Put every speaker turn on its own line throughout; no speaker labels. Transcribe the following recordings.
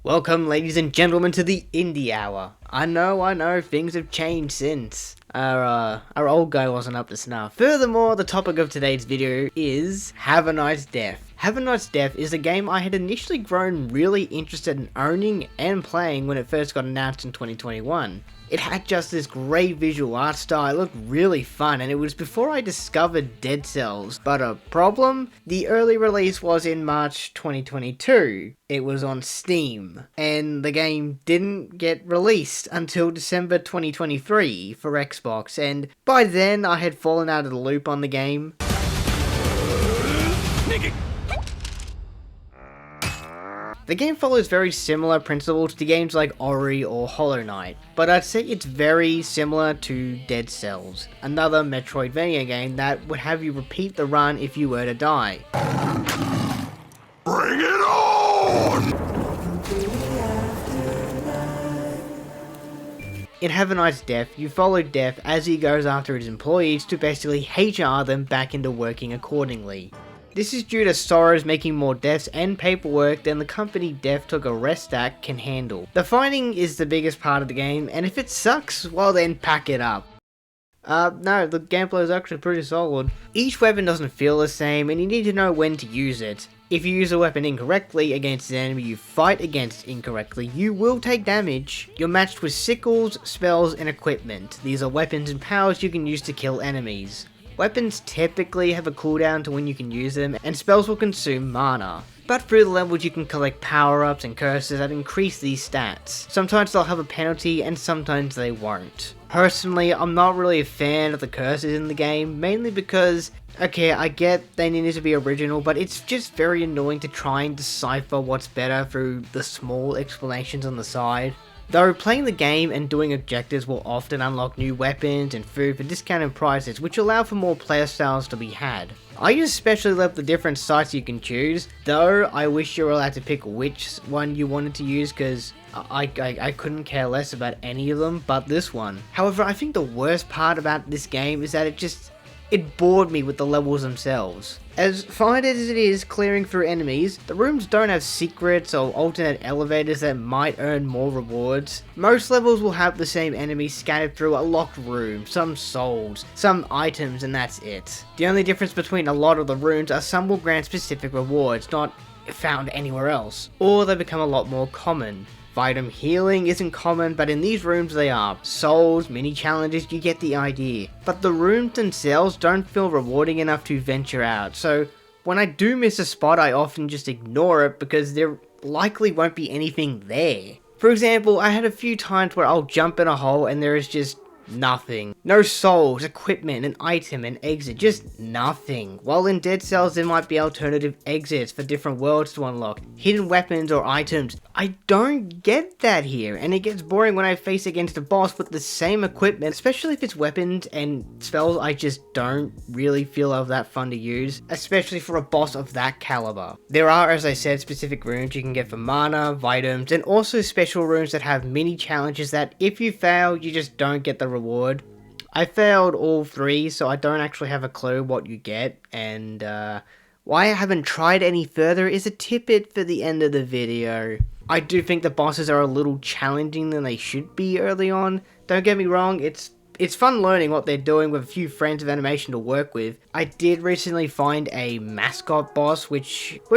Welcome, ladies and gentlemen, to the Indie Hour. I know, things have changed since. Our old guy wasn't up to snuff. Furthermore, the topic of today's video is Have a Nice Death. Have a Nice Death is a game I had initially grown really interested in owning and playing when it first got announced in 2021. It had just this great visual art style, it looked really fun, and it was before I discovered Dead Cells. But a problem? The early release was in March 2022. It was on Steam, and the game didn't get released until December 2023 for Xbox, and by then I had fallen out of the loop on the game. The game follows very similar principles to games like Ori or Hollow Knight, but I'd say it's very similar to Dead Cells, another Metroidvania game that would have you repeat the run if you were to die.
Bring it on!
In Have a Nice Death, you follow Death as he goes after his employees to basically HR them back into working accordingly. This is due to Sorrows making more deaths and paperwork than the company Death took a rest act can handle. The fighting is the biggest part of the game, and if it sucks, well then pack it up. No, the gameplay is actually pretty solid. Each weapon doesn't feel the same, and you need to know when to use it. If you use a weapon incorrectly against an enemy you fight against incorrectly, you will take damage. You're matched with sickles, spells, and equipment. These are weapons and powers you can use to kill enemies. Weapons typically have a cooldown to when you can use them, and spells will consume mana. But through the levels you can collect power-ups and curses that increase these stats. Sometimes they'll have a penalty, and sometimes they won't. Personally, I'm not really a fan of the curses in the game, mainly because, okay, I get they need to be original, but it's just very annoying to try and decipher what's better through the small explanations on the side. Though playing the game and doing objectives will often unlock new weapons and food for discounted prices, which allow for more player styles to be had. I especially love the different sites you can choose, though I wish you were allowed to pick which one you wanted to use, because I couldn't care less about any of them but this one. However, I think the worst part about this game is that it bored me with the levels themselves. As fun as it is clearing through enemies, the rooms don't have secrets or alternate elevators that might earn more rewards. Most levels will have the same enemies scattered through a locked room, some souls, some items, and that's it. The only difference between a lot of the rooms are some will grant specific rewards, not found anywhere else, or they become a lot more common. Item healing isn't common, but in these rooms they are. Souls, mini challenges, you get the idea. But the rooms themselves don't feel rewarding enough to venture out, so when I do miss a spot I often just ignore it because there likely won't be anything there. For example, I had a few times where I'll jump in a hole and there is just nothing. No souls, equipment, an item, an exit, just nothing. While in Dead Cells there might be alternative exits for different worlds to unlock, hidden weapons or items. I don't get that here, and it gets boring when I face against a boss with the same equipment, especially if it's weapons and spells I just don't really feel are that fun to use, especially for a boss of that caliber. There are, as I said, specific rooms you can get for mana, items, and also special rooms that have mini challenges that if you fail, you just don't get the reward. I failed all three, so I don't actually have a clue what you get, and why I haven't tried any further is a tidbit for the end of the video. I do think the bosses are a little challenging than they should be early on. Don't get me wrong, it's fun learning what they're doing with a few frames of animation to work with. I did recently find a mascot boss where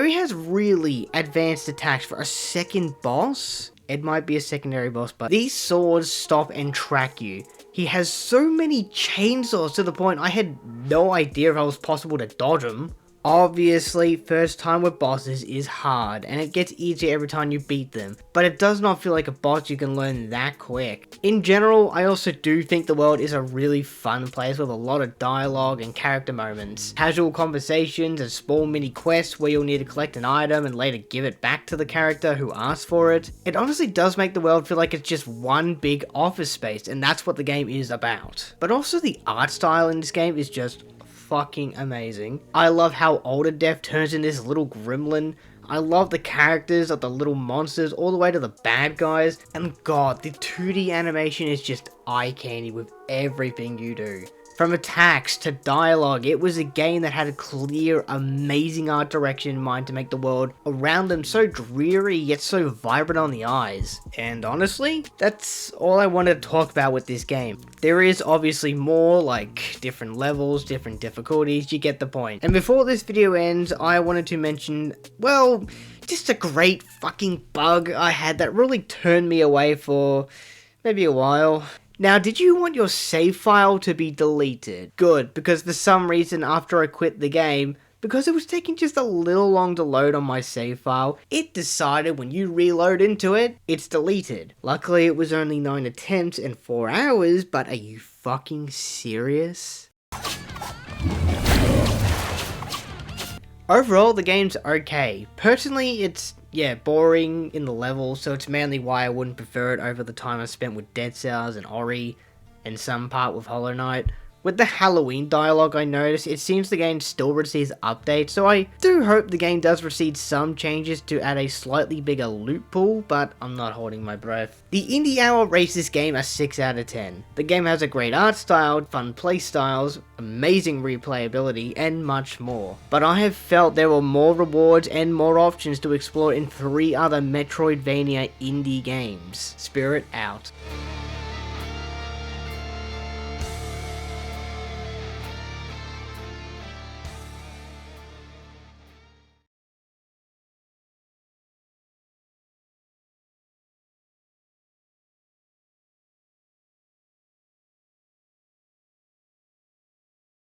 he has really advanced attacks for a second boss. It might be a secondary boss, but these swords stop and track you. He has so many chainsaws to the point I had no idea if it was possible to dodge them. Obviously, first time with bosses is hard, and it gets easier every time you beat them, but it does not feel like a boss you can learn that quick. In general, I also do think the world is a really fun place with a lot of dialogue and character moments. Casual conversations and small mini quests where you'll need to collect an item and later give it back to the character who asked for it. It honestly does make the world feel like it's just one big office space, and that's what the game is about. But also the art style in this game is just fucking amazing. I love how older Death turns into this little gremlin. I love the characters of the little monsters all the way to the bad guys, and god, the 2D animation is just eye candy with everything you do. From attacks to dialogue, it was a game that had a clear, amazing art direction in mind to make the world around them so dreary yet so vibrant on the eyes. And honestly, that's all I wanted to talk about with this game. There is obviously more, like different levels, different difficulties, you get the point. And before this video ends, I wanted to mention, well, just a great fucking bug I had that really turned me away for maybe a while. Now, did you want your save file to be deleted? Good, because for some reason after I quit the game, because it was taking just a little long to load on my save file, it decided when you reload into it, it's deleted. Luckily it was only 9 attempts and 4 hours, but are you fucking serious? Overall, the game's okay. Personally, it's, boring in the level, so it's mainly why I wouldn't prefer it over the time I spent with Dead Cells and Ori, and some part with Hollow Knight. With the Halloween dialogue I noticed, it seems the game still receives updates, so I do hope the game does receive some changes to add a slightly bigger loot pool, but I'm not holding my breath. The Indie Hour rates this game a 6 out of 10. The game has a great art style, fun play styles, amazing replayability, and much more. But I have felt there were more rewards and more options to explore in 3 other Metroidvania indie games. Spirit out.